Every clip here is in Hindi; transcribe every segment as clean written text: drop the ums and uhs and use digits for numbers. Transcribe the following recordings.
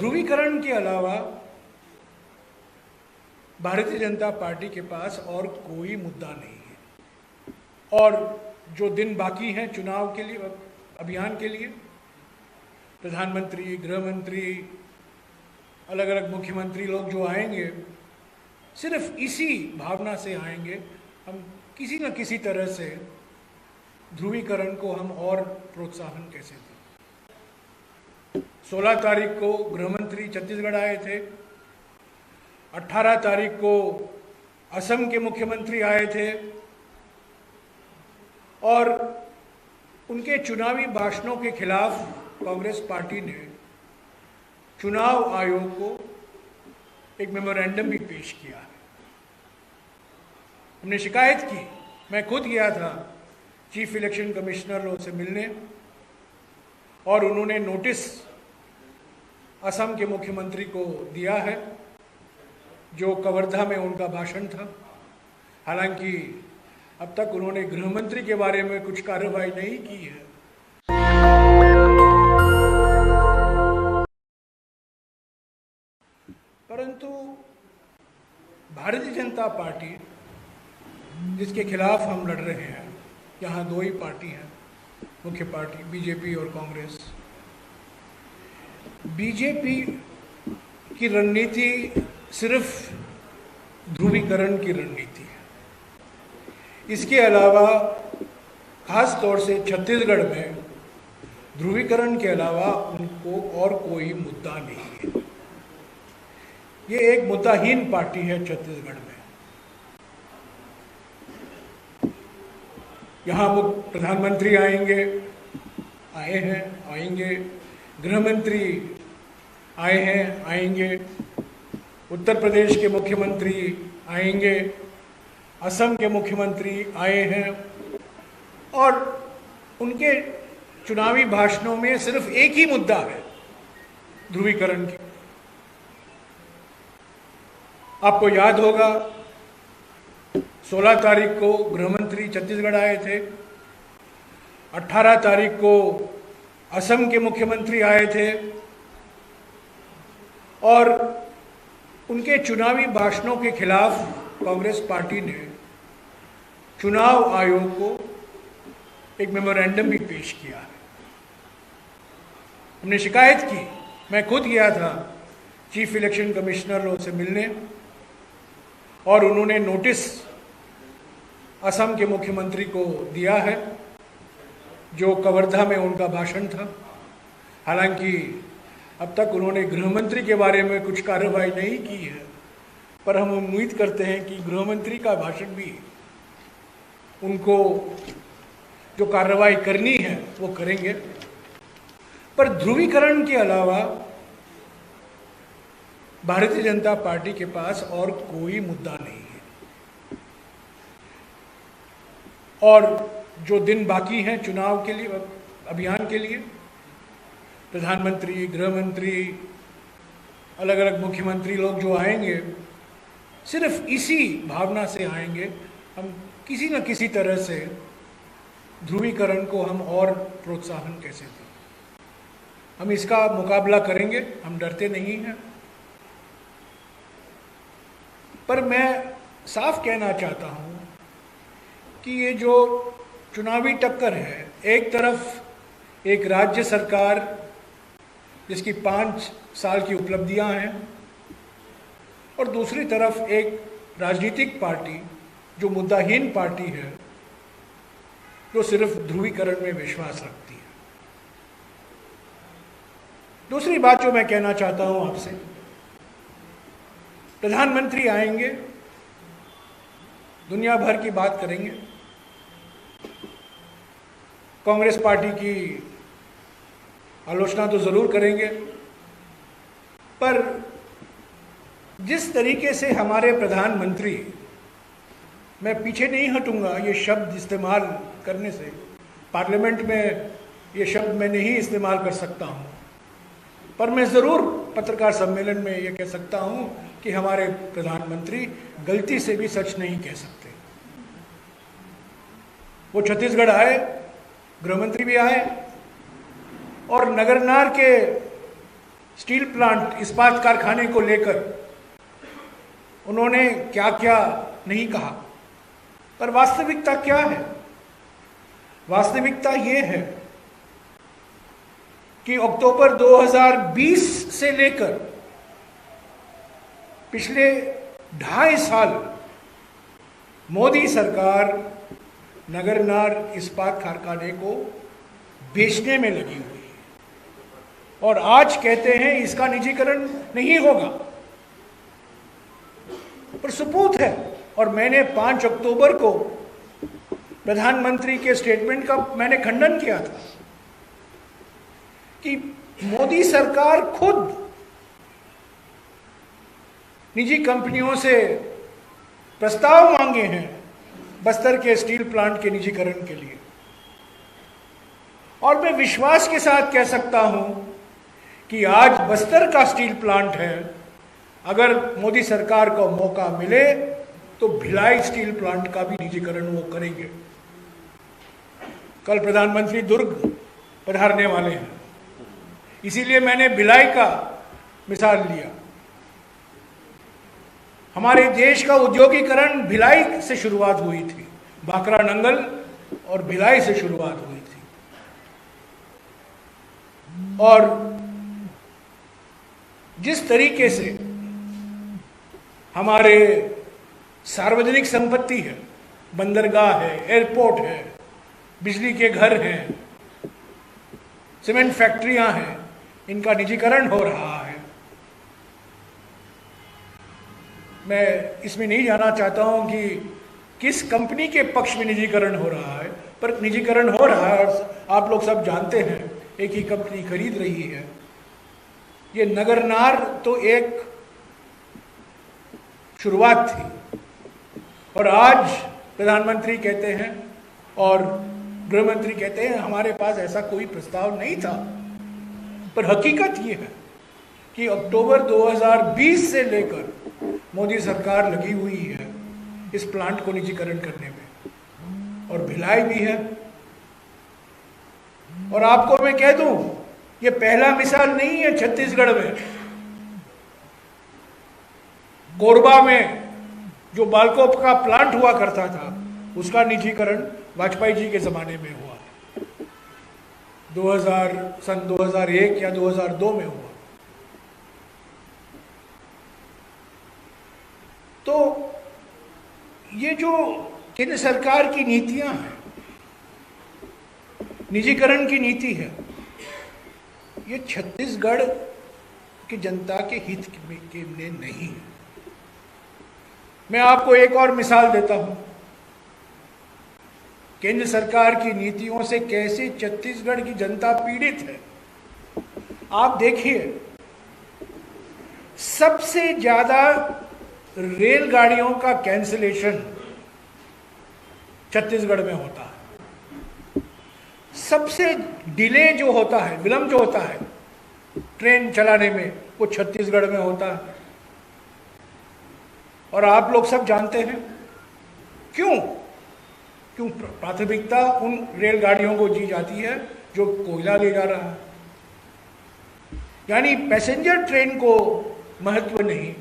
ध्रुवीकरण के अलावा भारतीय जनता पार्टी के पास और कोई मुद्दा नहीं है। और जो दिन बाकी हैं चुनाव के लिए, अभियान के लिए, प्रधानमंत्री, गृह मंत्री, अलग अलग मुख्यमंत्री लोग जो आएंगे, सिर्फ इसी भावना से आएंगे, हम किसी न किसी तरह से ध्रुवीकरण को हम और प्रोत्साहन कैसे दें। 16 तारीख को गृह मंत्री छत्तीसगढ़ आए थे, 18 तारीख को असम के मुख्यमंत्री आए थे और उनके चुनावी भाषणों के खिलाफ कांग्रेस पार्टी ने चुनाव आयोग को एक मेमोरेंडम भी पेश किया है। हमने शिकायत की, मैं खुद गया था चीफ इलेक्शन कमिश्नर से मिलने और उन्होंने नोटिस असम के मुख्यमंत्री को दिया है, जो कवर्धा में उनका भाषण था। हालांकि अब तक उन्होंने गृह मंत्री के बारे में कुछ कार्रवाई नहीं की है। परंतु भारतीय जनता पार्टी, जिसके खिलाफ हम लड़ रहे हैं, यहाँ दो ही पार्टी हैं, मुख्य पार्टी बीजेपी और कांग्रेस। बीजेपी की रणनीति सिर्फ ध्रुवीकरण की रणनीति है। इसके अलावा खास तौर से छत्तीसगढ़ में ध्रुवीकरण के अलावा उनको और कोई मुद्दा नहीं है। ये एक मुद्दाहीन पार्टी है छत्तीसगढ़ में। यहाँ प्रधानमंत्री आएंगे, आए हैं, आएंगे, गृह मंत्री आए हैं, आएंगे, उत्तर प्रदेश के मुख्यमंत्री आएंगे, असम के मुख्यमंत्री आए हैं और उनके चुनावी भाषणों में सिर्फ एक ही मुद्दा है, ध्रुवीकरण की। आपको याद होगा 16 तारीख को गृह मंत्री छत्तीसगढ़ आए थे, 18 तारीख को असम के मुख्यमंत्री आए थे और उनके चुनावी भाषणों के खिलाफ कांग्रेस पार्टी ने चुनाव आयोग को एक मेमोरेंडम भी पेश किया है। हमने शिकायत की, मैं खुद गया था चीफ इलेक्शन कमिश्नर से मिलने और उन्होंने नोटिस असम के मुख्यमंत्री को दिया है, जो कवर्धा में उनका भाषण था। हालांकि अब तक उन्होंने गृह मंत्री के बारे में कुछ कार्रवाई नहीं की है, पर हम उम्मीद करते हैं कि गृह मंत्री का भाषण भी उनको जो कार्रवाई करनी है वो करेंगे। पर ध्रुवीकरण के अलावा भारतीय जनता पार्टी के पास और कोई मुद्दा नहीं है। और जो दिन बाकी हैं चुनाव के लिए, अभियान के लिए, प्रधानमंत्री, गृह मंत्री, अलग अलग मुख्यमंत्री लोग जो आएंगे, सिर्फ इसी भावना से आएंगे, हम किसी न किसी तरह से ध्रुवीकरण को हम और प्रोत्साहन कैसे दें। हम इसका मुकाबला करेंगे, हम डरते नहीं हैं। पर मैं साफ कहना चाहता हूं कि ये जो चुनावी टक्कर है, एक तरफ एक राज्य सरकार जिसकी 5 साल की उपलब्धियां हैं और दूसरी तरफ एक राजनीतिक पार्टी जो मुद्दाहीन पार्टी है, जो सिर्फ ध्रुवीकरण में विश्वास रखती है। दूसरी बात जो मैं कहना चाहता हूं आपसे, प्रधानमंत्री आएंगे, दुनिया भर की बात करेंगे, कांग्रेस पार्टी की आलोचना तो जरूर करेंगे, पर जिस तरीके से हमारे प्रधानमंत्री, मैं पीछे नहीं हटूंगा ये शब्द इस्तेमाल करने से, पार्लियामेंट में ये शब्द मैं नहीं इस्तेमाल कर सकता हूं, पर मैं ज़रूर पत्रकार सम्मेलन में ये कह सकता हूं कि हमारे प्रधानमंत्री गलती से भी सच नहीं कह सकते। वो छत्तीसगढ़ आए, गृह मंत्री भी आए और नगरनार के स्टील प्लांट, इस्पात कारखाने को लेकर उन्होंने क्या क्या नहीं कहा, पर वास्तविकता क्या है? वास्तविकता ये है कि अक्टूबर 2020 से लेकर पिछले 2.5 साल मोदी सरकार नगरनार इस्पात कारखाने को बेचने में लगी हुई है और आज कहते हैं इसका निजीकरण नहीं होगा, पर सबूत है। और मैंने 5 अक्टूबर को प्रधानमंत्री के स्टेटमेंट का मैंने खंडन किया था कि मोदी सरकार खुद निजी कंपनियों से प्रस्ताव मांगे हैं बस्तर के स्टील प्लांट के निजीकरण के लिए। और मैं विश्वास के साथ कह सकता हूं कि आज बस्तर का स्टील प्लांट है, अगर मोदी सरकार को मौका मिले तो भिलाई स्टील प्लांट का भी निजीकरण वो करेंगे। कल प्रधानमंत्री दुर्ग पधारने वाले हैं, इसीलिए मैंने भिलाई का मिसाल लिया। हमारे देश का उद्योगीकरण भिलाई से शुरुआत हुई थी, भाखड़ा नंगल और भिलाई से शुरुआत हुई थी। और जिस तरीके से हमारे सार्वजनिक संपत्ति है, बंदरगाह है, एयरपोर्ट है, बिजली के घर हैं, सीमेंट फैक्ट्रियां हैं, इनका निजीकरण हो रहा है। मैं इसमें नहीं जाना चाहता हूं कि किस कंपनी के पक्ष में निजीकरण हो रहा है, पर निजीकरण हो रहा है और आप लोग सब जानते हैं एक ही कंपनी खरीद रही है। ये नगरनार तो एक शुरुआत थी और आज प्रधानमंत्री कहते हैं और गृहमंत्री कहते हैं हमारे पास ऐसा कोई प्रस्ताव नहीं था। पर हकीकत ये है कि अक्टूबर 2020 से लेकर मोदी सरकार लगी हुई है इस प्लांट को निजीकरण करने में, और भिलाई भी है। और आपको मैं कह दूं, ये पहला मिसाल नहीं है। छत्तीसगढ़ में कोरबा में जो बालकोप का प्लांट हुआ करता था, उसका निजीकरण वाजपेयी जी के जमाने में हुआ, सन 2001 या 2002 में हुआ। तो ये जो केंद्र सरकार की नीतियां हैं, निजीकरण की नीति है, ये छत्तीसगढ़ की जनता के हित के लिए नहीं है। मैं आपको एक और मिसाल देता हूं, केंद्र सरकार की नीतियों से कैसे छत्तीसगढ़ की जनता पीड़ित है। आप देखिए, सबसे ज्यादा रेलगाड़ियों का कैंसिलेशन छत्तीसगढ़ में होता है। सबसे डिले जो होता है, विलंब जो होता है ट्रेन चलाने में, वो छत्तीसगढ़ में होता है। और आप लोग सब जानते हैं क्यों प्राथमिकता उन रेलगाड़ियों को दी जाती है जो कोयला ले जा रहा है। यानी पैसेंजर ट्रेन को महत्व नहीं,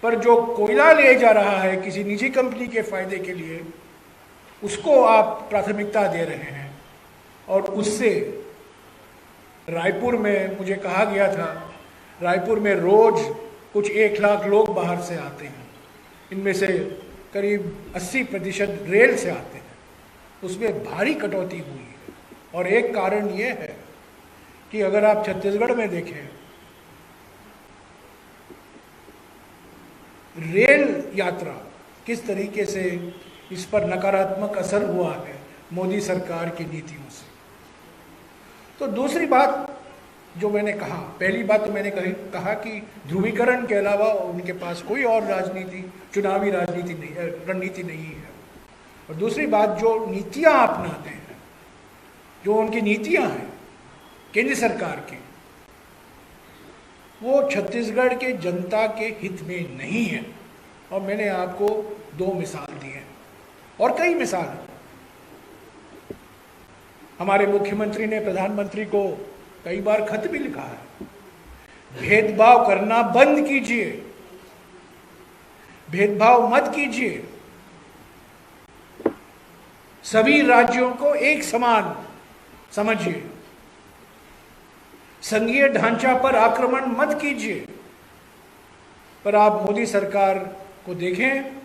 पर जो कोयला ले जा रहा है किसी निजी कंपनी के फायदे के लिए, उसको आप प्राथमिकता दे रहे हैं। और उससे रायपुर में मुझे कहा गया था, रायपुर में रोज कुछ 1 लाख लोग बाहर से आते हैं, इनमें से करीब 80% रेल से आते हैं। उसमें भारी कटौती हुई है। और एक कारण ये है कि अगर आप छत्तीसगढ़ में देखें, रेल यात्रा किस तरीके से इस पर नकारात्मक असर हुआ है मोदी सरकार की नीतियों से। तो दूसरी बात जो मैंने कहा, पहली बात तो मैंने कहा कि ध्रुवीकरण के अलावा उनके पास कोई और राजनीति, चुनावी राजनीति नहीं, रणनीति नहीं है। और दूसरी बात, जो नीतियां अपनाते हैं, जो उनकी नीतियां हैं केंद्र सरकार की, वो छत्तीसगढ़ के जनता के हित में नहीं है। और मैंने आपको 2 मिसाल दी हैं और कई मिसाल हैं। हमारे मुख्यमंत्री ने प्रधानमंत्री को कई बार खत भी लिखा है भेदभाव करना बंद कीजिए, भेदभाव मत कीजिए। सभी राज्यों को एक समान समझिए। संघीय ढांचा पर आक्रमण मत कीजिए। पर आप मोदी सरकार को देखें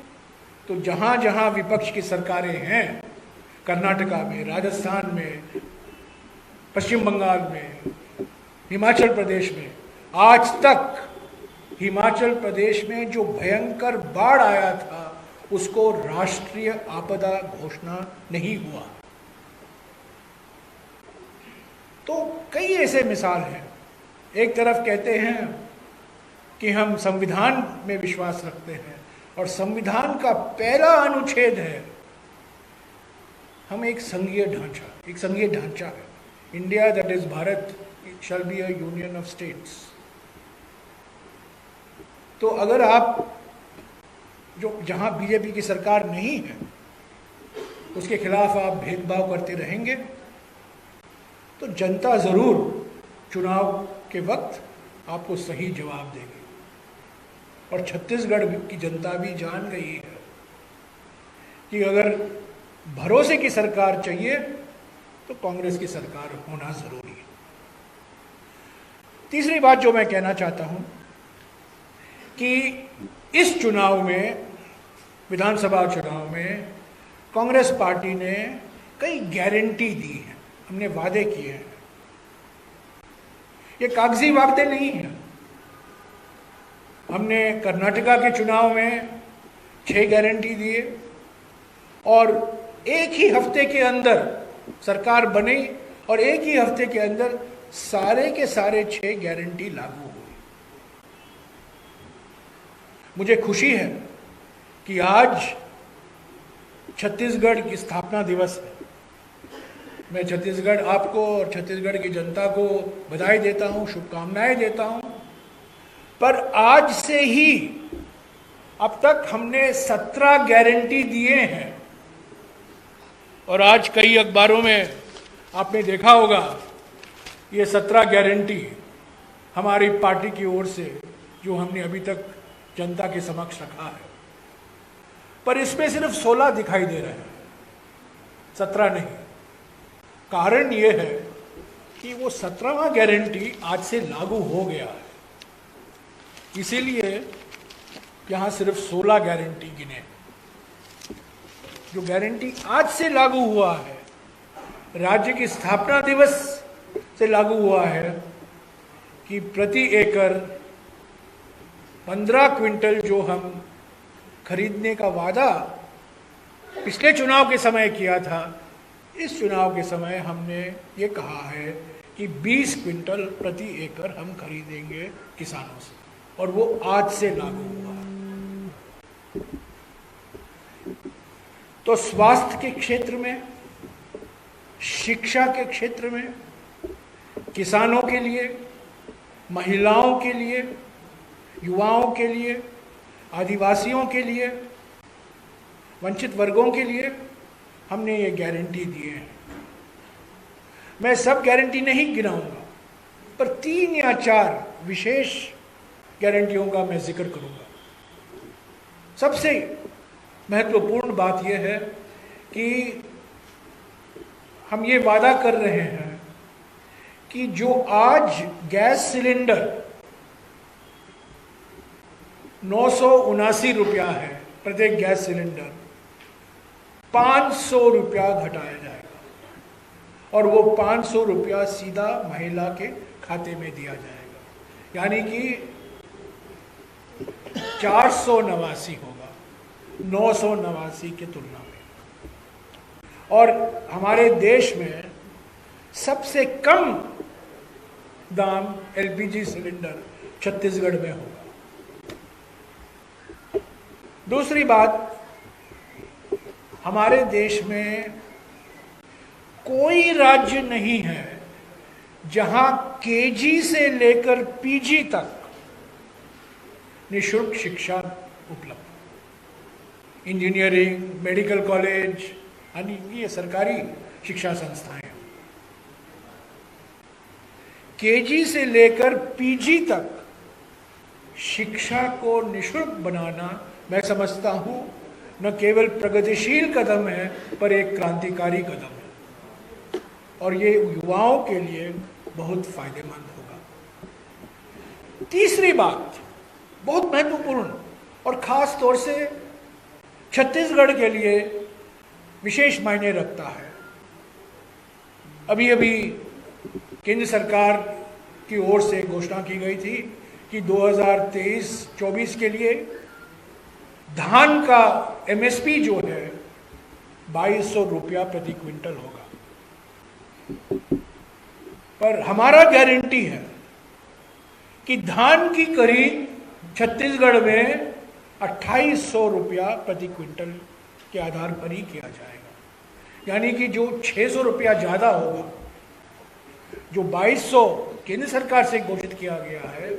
तो जहां जहां विपक्ष की सरकारें हैं, कर्नाटका में, राजस्थान में, पश्चिम बंगाल में, हिमाचल प्रदेश में, आज तक हिमाचल प्रदेश में जो भयंकर बाढ़ आया था उसको राष्ट्रीय आपदा घोषणा नहीं हुआ। तो कई ऐसे मिसाल हैं। एक तरफ कहते हैं कि हम संविधान में विश्वास रखते हैं और संविधान का पहला अनुच्छेद है हम एक संघीय ढांचा है। India that is Bharat shall be a union of states. तो अगर आप जो जहां बीजेपी की सरकार नहीं है उसके खिलाफ आप भेदभाव करते रहेंगे तो जनता जरूर चुनाव के वक्त आपको सही जवाब देगी। और छत्तीसगढ़ की जनता भी जान गई है कि अगर भरोसे की सरकार चाहिए तो कांग्रेस की सरकार होना जरूरी है। तीसरी बात जो मैं कहना चाहता हूं कि इस चुनाव में, विधानसभा चुनाव में, कांग्रेस पार्टी ने कई गारंटी दी है, हमने वादे किए हैं। ये कागजी वादे नहीं हैं। हमने कर्नाटका के चुनाव में 6 गारंटी दिए और एक ही हफ्ते के अंदर सरकार बनी और एक ही हफ्ते के अंदर सारे के सारे 6 गारंटी लागू हुई। मुझे खुशी है कि आज छत्तीसगढ़ की स्थापना दिवस है। मैं छत्तीसगढ़ आपको और छत्तीसगढ़ की जनता को बधाई देता हूं, शुभकामनाएं देता हूं। पर आज से ही अब तक हमने 17 गारंटी दिए हैं और आज कई अखबारों में आपने देखा होगा ये 17 गारंटी हमारी पार्टी की ओर से जो हमने अभी तक जनता के समक्ष रखा है। पर इसमें सिर्फ 16 दिखाई दे रहे हैं, 17 नहीं। कारण यह है कि वो 17वां गारंटी आज से लागू हो गया है, इसीलिए यहां सिर्फ 16 गारंटी गिने। जो गारंटी आज से लागू हुआ है, राज्य की स्थापना दिवस से लागू हुआ है कि प्रति एकड़ 15 क्विंटल जो हम खरीदने का वादा पिछले चुनाव के समय किया था, इस चुनाव के समय हमने ये कहा है कि 20 क्विंटल प्रति एकड़ हम खरीदेंगे किसानों से, और वो आज से लागू हुआ। तो स्वास्थ्य के क्षेत्र में, शिक्षा के क्षेत्र में, किसानों के लिए, महिलाओं के लिए, युवाओं के लिए, आदिवासियों के लिए, वंचित वर्गों के लिए हमने ये गारंटी दिए हैं। मैं सब गारंटी नहीं गिनाऊंगा, पर 3 या 4 विशेष गारंटियों का मैं जिक्र करूंगा। सबसे महत्वपूर्ण बात यह है कि हम ये वादा कर रहे हैं कि जो आज गैस सिलेंडर 979 रुपया है प्रत्येक गैस सिलेंडर, 500 रुपया घटाया जाएगा और वो 500 रुपया सीधा महिला के खाते में दिया जाएगा, यानी कि 489 होगा 989 की तुलना में। और हमारे देश में सबसे कम दाम एलपीजी सिलेंडर छत्तीसगढ़ में होगा। दूसरी बात, हमारे देश में कोई राज्य नहीं है जहां केजी से लेकर पीजी तक निःशुल्क शिक्षा उपलब्ध। इंजीनियरिंग, मेडिकल कॉलेज, अन्य ये सरकारी शिक्षा संस्थाएं। केजी से लेकर पीजी तक शिक्षा को निःशुल्क बनाना मैं समझता हूं न केवल प्रगतिशील कदम है पर एक क्रांतिकारी कदम है और ये युवाओं के लिए बहुत फायदेमंद होगा। तीसरी बात बहुत महत्वपूर्ण और खास तौर से छत्तीसगढ़ के लिए विशेष मायने रखता है। अभी अभी केंद्र सरकार की ओर से घोषणा की गई थी कि 2023-24 के लिए धान का एमएसपी जो है 2200 रुपया प्रति क्विंटल होगा, पर हमारा गारंटी है कि धान की खरीद छत्तीसगढ़ में 2800 रुपया प्रति क्विंटल के आधार पर ही किया जाएगा। यानी कि जो 600 रुपया ज़्यादा होगा, जो 2200 केंद्र सरकार से घोषित किया गया है,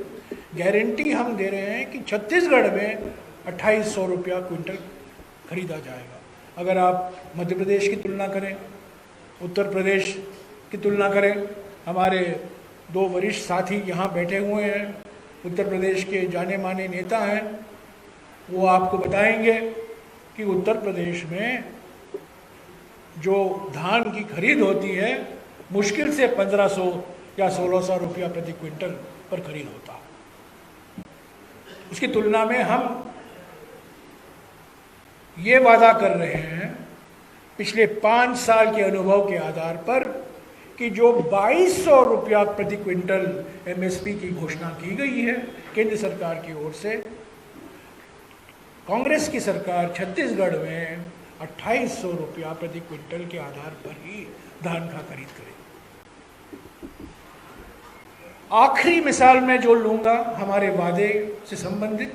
गारंटी हम दे रहे हैं कि छत्तीसगढ़ में 2800 रुपया क्विंटल खरीदा जाएगा। अगर आप मध्य प्रदेश की तुलना करें, उत्तर प्रदेश की तुलना करें, हमारे दो वरिष्ठ साथी यहाँ बैठे हुए हैं, उत्तर प्रदेश के जाने माने नेता हैं, वो आपको बताएंगे कि उत्तर प्रदेश में जो धान की खरीद होती है मुश्किल से 1500 या 1600 रुपया प्रति क्विंटल पर खरीद होता है। उसकी तुलना में हम ये वादा कर रहे हैं पिछले 5 साल के अनुभव के आधार पर कि जो 2200 रुपया प्रति क्विंटल एमएसपी की घोषणा की गई है केंद्र सरकार की ओर से, कांग्रेस की सरकार छत्तीसगढ़ में 2800 रुपया प्रति क्विंटल के आधार पर ही धान का खरीद करेगी। आखिरी मिसाल मैं जो लूंगा हमारे वादे से संबंधित,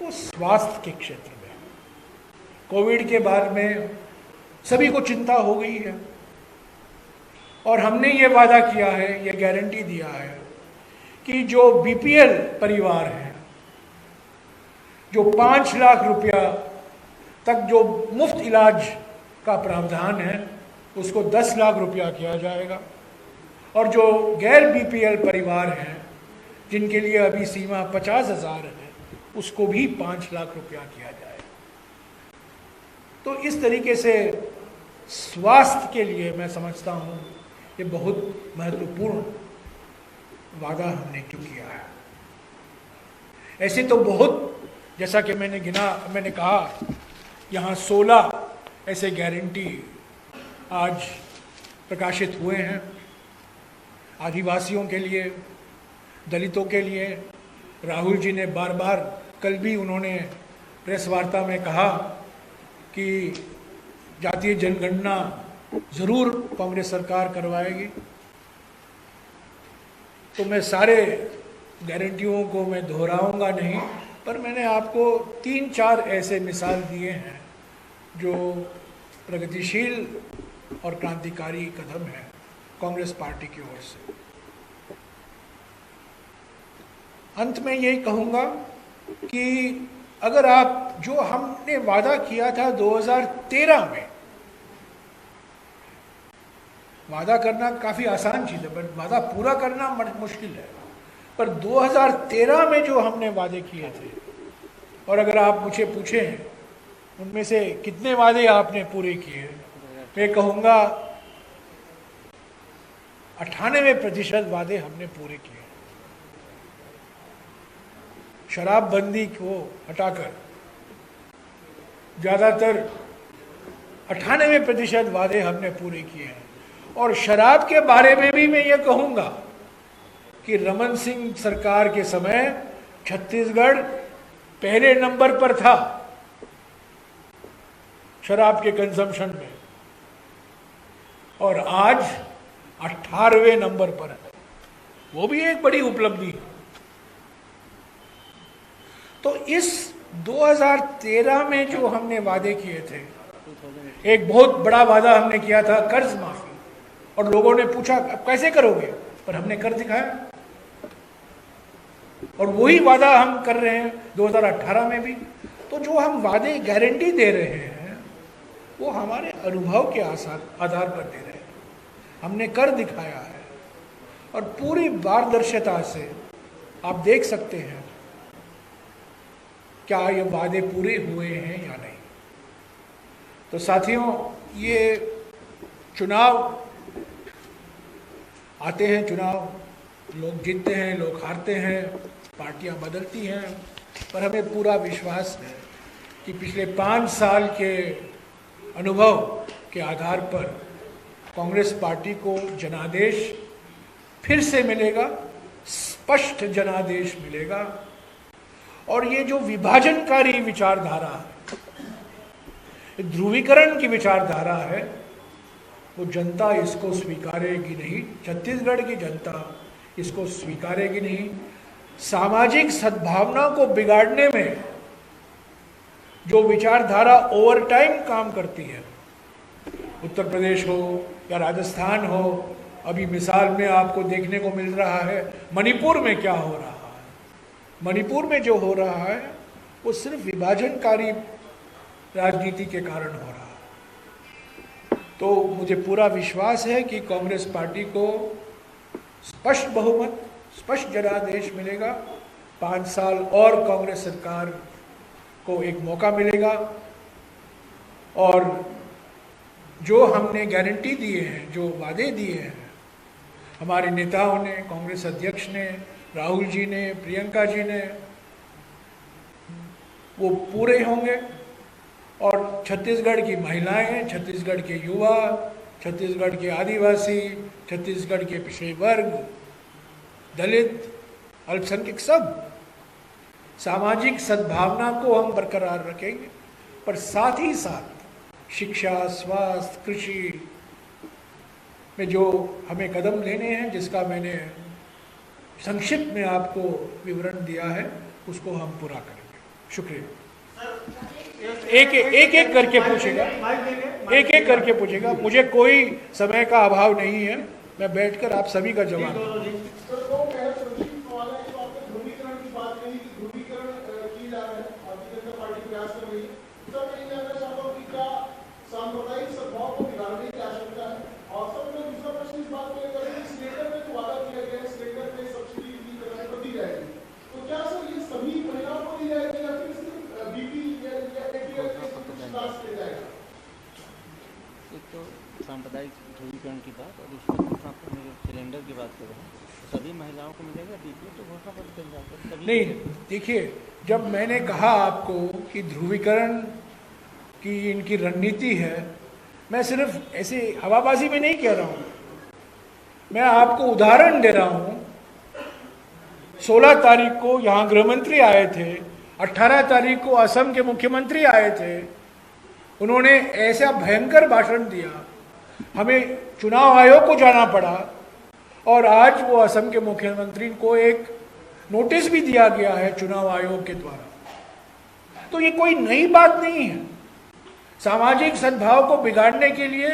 वो स्वास्थ्य के क्षेत्र में। कोविड के बाद में सभी को चिंता हो गई है और हमने ये वादा किया है, ये गारंटी दिया है कि जो बीपीएल परिवार हैं, जो 5 लाख रुपया तक जो मुफ्त इलाज का प्रावधान है उसको 10 लाख रुपया किया जाएगा और जो गैर बीपीएल परिवार हैं जिनके लिए अभी सीमा 50,000 है उसको भी 5 लाख रुपया किया जाएगा। तो इस तरीके से स्वास्थ्य के लिए मैं समझता हूँ ये बहुत महत्वपूर्ण वादा हमने क्यों किया है। ऐसे तो बहुत, जैसा कि मैंने कहा यहाँ 16 ऐसे गारंटी आज प्रकाशित हुए हैं आदिवासियों के लिए, दलितों के लिए। राहुल जी ने बार बार, कल भी उन्होंने प्रेस वार्ता में कहा कि जातीय जनगणना ज़रूर कांग्रेस सरकार करवाएगी। तो मैं सारे गारंटियों को मैं दोहराऊंगा नहीं, पर मैंने आपको 3-4 ऐसे मिसाल दिए हैं जो प्रगतिशील और क्रांतिकारी कदम है कांग्रेस पार्टी की ओर से। अंत में यही कहूँगा कि अगर आप, जो हमने वादा किया था 2013 में, वादा करना काफ़ी आसान चीज़ है पर वादा पूरा करना मुश्किल है, पर 2013 में जो हमने वादे किए थे, और अगर आप मुझे पूछें उनमें से कितने वादे आपने पूरे किए, मैं कहूँगा 98% वादे हमने पूरे किए। शराबबंदी को हटाकर ज़्यादातर 98% वादे हमने पूरे किए हैं। और शराब के बारे में भी मैं ये कहूँगा कि रमन सिंह सरकार के समय छत्तीसगढ़ पहले नंबर पर था शराब के कंजम्पशन में और आज 18वें नंबर पर है। वो भी एक बड़ी उपलब्धि है। तो इस 2013 में जो हमने वादे किए थे, एक बहुत बड़ा वादा हमने किया था कर्ज माफी, और लोगों ने पूछा अब कैसे करोगे, पर हमने कर दिखाया। और वही वादा हम कर रहे हैं 2018 में भी। तो जो हम वादे गारंटी दे रहे हैं वो हमारे अनुभव के आधार पर दे रहे हैं, हमने कर दिखाया है। और पूरी पारदर्शिता से आप देख सकते हैं क्या ये वादे पूरे हुए हैं या नहीं। तो साथियों, ये चुनाव आते हैं, चुनाव लोग जीतते हैं, लोग हारते हैं, पार्टियां बदलती हैं, पर हमें पूरा विश्वास है कि पिछले 5 साल के अनुभव के आधार पर कांग्रेस पार्टी को जनादेश फिर से मिलेगा, स्पष्ट जनादेश मिलेगा। और ये जो विभाजनकारी विचारधारा है, ध्रुवीकरण की विचारधारा है, वो जनता इसको स्वीकारेगी नहीं। छत्तीसगढ़ की जनता इसको स्वीकारेगी नहीं। सामाजिक सद्भावना को बिगाड़ने में जो विचारधारा ओवर टाइम काम करती है, उत्तर प्रदेश हो या राजस्थान हो, अभी मिसाल में आपको देखने को मिल रहा है मणिपुर में क्या हो रहा है। मणिपुर में जो हो रहा है वो सिर्फ विभाजनकारी राजनीति के कारण हो रहा है। तो मुझे पूरा विश्वास है कि कांग्रेस पार्टी को स्पष्ट बहुमत, स्पष्ट जनादेश मिलेगा। 5 साल और कांग्रेस सरकार को एक मौका मिलेगा और जो हमने गारंटी दिए हैं, जो वादे दिए हैं हमारे नेताओं ने, कांग्रेस अध्यक्ष ने, राहुल जी ने, प्रियंका जी ने, वो पूरे होंगे। और छत्तीसगढ़ की महिलाएं, छत्तीसगढ़ के युवा, छत्तीसगढ़ के आदिवासी, छत्तीसगढ़ के पिछड़े वर्ग, दलित, अल्पसंख्यक, सब सामाजिक सद्भावना को हम बरकरार रखेंगे, पर साथ ही साथ शिक्षा, स्वास्थ्य, कृषि में जो हमें कदम लेने हैं, जिसका मैंने संक्षिप्त में आपको विवरण दिया है, उसको हम पूरा करेंगे। शुक्रिया। एक करके पूछेगा, एक करके पूछेगा। मुझे कोई समय का अभाव नहीं है, मैं बैठकर आप सभी का जवाब दूंगा। सांप्रदायिक सद्भाव को बिगाड़ने की आशंका है। और सब में दूसरा प्रश्न इस बात को लेकर है, इस लेटर में जो वादा किया गया है, इस लेटर में सब्सिडी की तरह पर दी जाएगी, तो क्या सर ये सभी महिलाओं को दी जाएगी या फिर सिर्फ बीपी या एपीएल के क्लास पे जाएगा? एक तो सांप्रदायिक ध्रुवीकरण की बात, और दूसरा दूसरा सिलेंडर की बात कर रहे हैं, सभी महिलाओं को मिलेगा बीपी, तो घोषणा पत्र चल जाएगा। नहीं, देखिए, जब मैंने कहा आपको कि ध्रुवीकरण की इनकी रणनीति है, मैं सिर्फ ऐसे हवाबाजी में नहीं कह रहा हूँ, मैं आपको उदाहरण दे रहा हूँ। 16 तारीख को यहाँ गृह मंत्री आए थे, 18 तारीख को असम के मुख्यमंत्री आए थे, उन्होंने ऐसा भयंकर भाषण दिया, हमें चुनाव आयोग को जाना पड़ा, और आज वो असम के मुख्यमंत्री को एक नोटिस भी दिया गया है चुनाव आयोग के द्वारा। तो ये कोई नई बात नहीं है। सामाजिक सद्भाव को बिगाड़ने के लिए,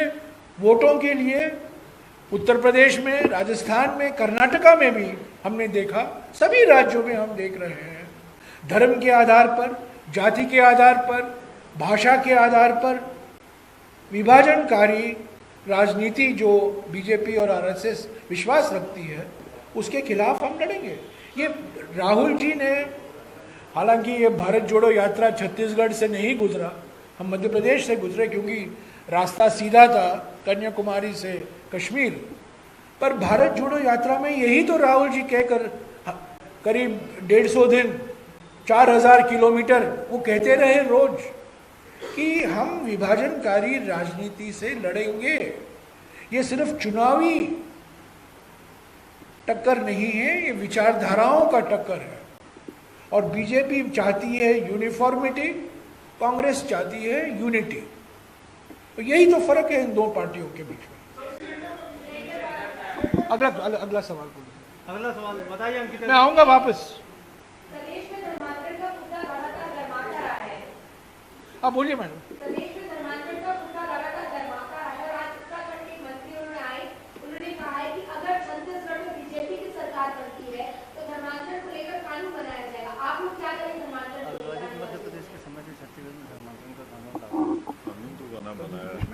वोटों के लिए उत्तर प्रदेश में, राजस्थान में, कर्नाटका में भी हमने देखा, सभी राज्यों में हम देख रहे हैं, धर्म के आधार पर, जाति के आधार पर, भाषा के आधार पर विभाजनकारी राजनीति जो बीजेपी और आरएसएस विश्वास रखती है, उसके खिलाफ हम लड़ेंगे। ये राहुल जी ने, हालांकि ये भारत जोड़ो यात्रा छत्तीसगढ़ से नहीं गुजरा, हम मध्य प्रदेश से गुजरे क्योंकि रास्ता सीधा था कन्याकुमारी से कश्मीर, पर भारत जोड़ो यात्रा में यही तो राहुल जी कहकर करीब 150 दिन, 4000 किलोमीटर वो कहते रहे रोज कि हम विभाजनकारी राजनीति से लड़ेंगे। ये सिर्फ चुनावी टक्कर नहीं है, ये विचारधाराओं का टक्कर है। और बीजेपी चाहती है यूनिफॉर्मिटी, कांग्रेस चाहती है यूनिटी। तो यही तो फर्क है इन दो पार्टियों के बीच में। अगला सवाल बोलिए। अगला सवाल बताइए अंकिता। मैं आऊंगा वापस। प्रदेश में धर्मांतरण का मुद्दा लगातार गरमाता रहा है। आप बोलिए मैडम। प्रदेश में धर्मांतरण का मुद्दा लगातार गरमाता रहा है और आज उत्तराखंड के मंत्री उन्होंने कहा है कि अगर छत्तीसगढ़ में बीजेपी की सरकार बनती है तो धर्मांतरण को लेकर कानून बनाया जाएगा। आप लोग क्या करें धर्मांतरण को लेकर? मध्य प्रदेश के समय से छत्तीसगढ़ में धर्मांतरण का कानून तो बना बनाया है।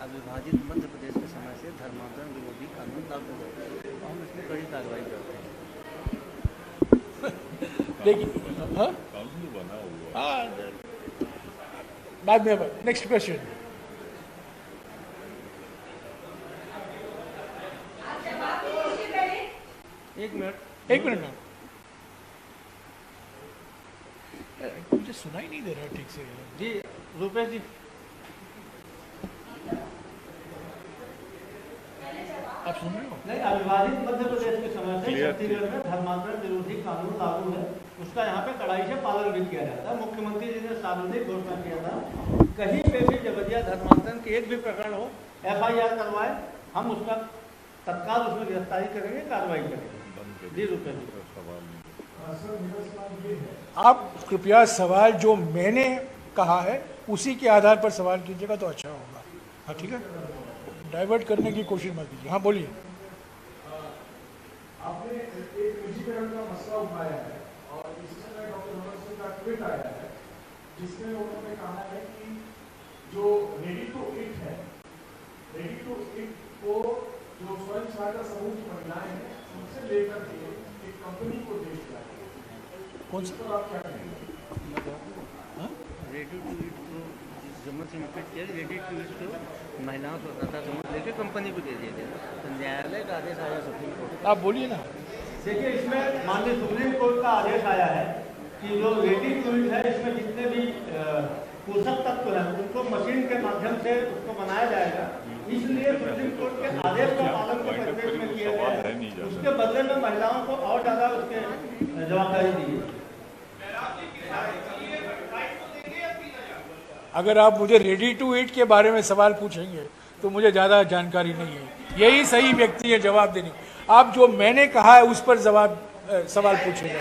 अविभाजित मध्य प्रदेश के समय से धर्मांतरण विरोधी कानून लागू है, हम इसमें कड़ी देखिए हाँ हाँ, बाद में नेक्स्ट क्वेश्चन। एक मिनट एक मिनट ना, मुझे सुनाई नहीं दे रहा ठीक से। जी रुपेश जी, आप सुन रहे हो? नहीं, अविभाजित मध्य प्रदेश के समय से छत्तीसगढ़ में धर्मांतरण विरोधी कानून लागू है, उसका यहाँ पे कड़ाई से पालन भी किया जाता है। मुख्यमंत्री जी ने सार्वजनिक घोषणा किया था, कहीं पे भी जबरिया धर्मांतरण की एक भी प्रकरण हो, FIR करवाए, हम उसका तत्काल उसमें गिरफ्तारी करेंगे, कार्रवाई करेंगे। जी रुपेश जी, आप कृपया सवाल जो मैंने कहा है उसी के आधार पर सवाल कीजिएगा तो अच्छा होगा। हाँ ठीक है, डाइवर्ट करने की कोशिश मत कीजिए। हाँ बोलिए। आपने एक निजीकरण का मसला उठाया है और इसी समय डॉक्टर मनोज सिंह का ट्वीट आया है जिसमें उन्होंने कहा है कि जो रेडी टू ईट है, रेडी टू ईट को जो स्वयं सहायता समूह की महिलाएं हैं उनसे लेकर के एक कंपनी को दे दिया है। कौन सा? तो आप क्या कहेंगे? रेडी टू ईट को जम्मू से निपट किया, रेडी टू ईट को महिलाओं स्वतंत्रता समूह लेकर कंपनी को दे दिया गया, तो न्यायालय का आदेश आया सुप्रीम कोर्ट। आप बोलिए ना। देखिए इसमें माननीय सुप्रीम कोर्ट का आदेश आया है कि जो रेडी टू ईट है, इसमें जितने भी पोषक तत्व हैं उनको मशीन के माध्यम से उसको बनाया जाएगा, इसलिए सुप्रीम कोर्ट के आदेश का पालन के परिप्रेक्ष्य में किया गया है। उसके बदले में महिलाओं को और ज्यादा उसके जवाबदारी दी है। अगर आप मुझे रेडी टू ईट के बारे में सवाल पूछेंगे तो मुझे ज़्यादा जानकारी नहीं है, यही सही व्यक्ति है जवाब देने। आप जो मैंने कहा है उस पर सवाल पूछेगा।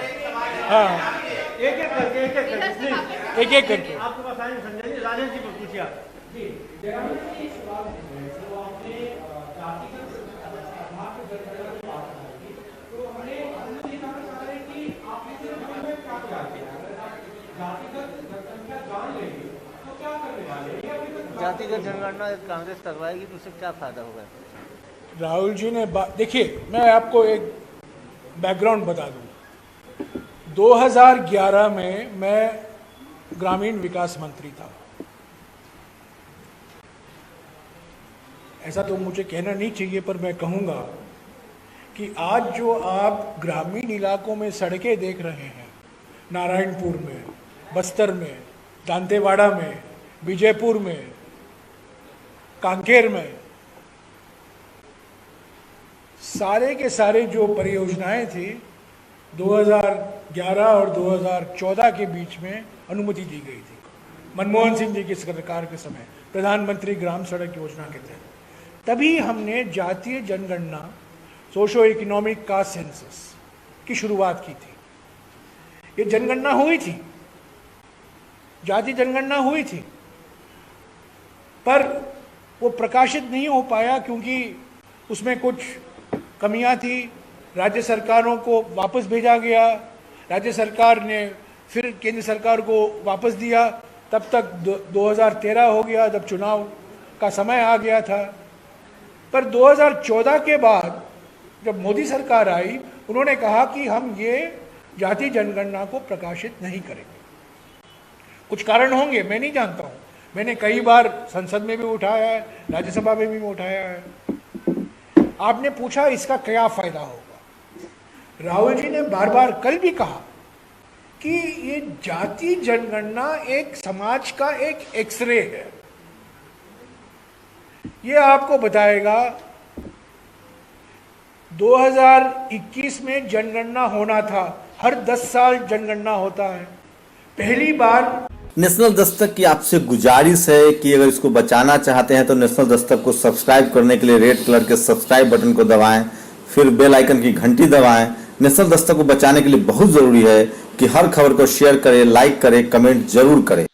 हाँ एक एक करके एक एक करके। आपके पास आएंगे संजय जी, राजेश जी को पूछिए आप। जातिगत जनगणना कांग्रेस करवाएगी तो उससे क्या फायदा होगा? राहुल जी ने देखिए, मैं आपको एक बैकग्राउंड बता दूं। 2011 में मैं ग्रामीण विकास मंत्री था। ऐसा तो मुझे कहना नहीं चाहिए पर मैं कहूँगा कि आज जो आप ग्रामीण इलाकों में सड़कें देख रहे हैं, नारायणपुर में, बस्तर में, दांतेवाड़ा में, बीजेपुर में, कांकेर में, सारे के सारे जो परियोजनाएं थी 2011 और 2014 के बीच में अनुमति दी गई थी, मनमोहन सिंह जी की सरकार के समय, प्रधानमंत्री ग्राम सड़क योजना के तहत। तभी हमने जातीय जनगणना, सोशो इकोनॉमिक कास्ट सेंसस की शुरुआत की थी। ये जनगणना हुई थी, जाति जनगणना हुई थी, पर वो प्रकाशित नहीं हो पाया क्योंकि उसमें कुछ कमियां थी। राज्य सरकारों को वापस भेजा गया, राज्य सरकार ने फिर केंद्र सरकार को वापस दिया, तब तक 2013 हो गया, जब चुनाव का समय आ गया था। पर 2014 के बाद जब मोदी सरकार आई, उन्होंने कहा कि हम ये जाति जनगणना को प्रकाशित नहीं करेंगे। कुछ कारण होंगे, मैं नहीं जानता हूँ, मैंने कई बार संसद में भी उठाया है, राज्यसभा में भी उठाया है। आपने पूछा इसका क्या फायदा होगा। राहुल जी ने बार बार कल भी कहा कि ये जाति जनगणना एक समाज का एक एक्सरे है। ये आपको बताएगा 2021 में जनगणना होना था, हर 10 साल जनगणना होता है। पहली बार नेशनल दस्तक की आपसे गुजारिश है कि अगर इसको बचाना चाहते हैं तो नेशनल दस्तक को सब्सक्राइब करने के लिए रेड कलर के सब्सक्राइब बटन को दबाएं, फिर बेल आइकन की घंटी दबाएं। नेशनल दस्तक को बचाने के लिए बहुत जरूरी है कि हर खबर को शेयर करें, लाइक करें, कमेंट जरूर करें।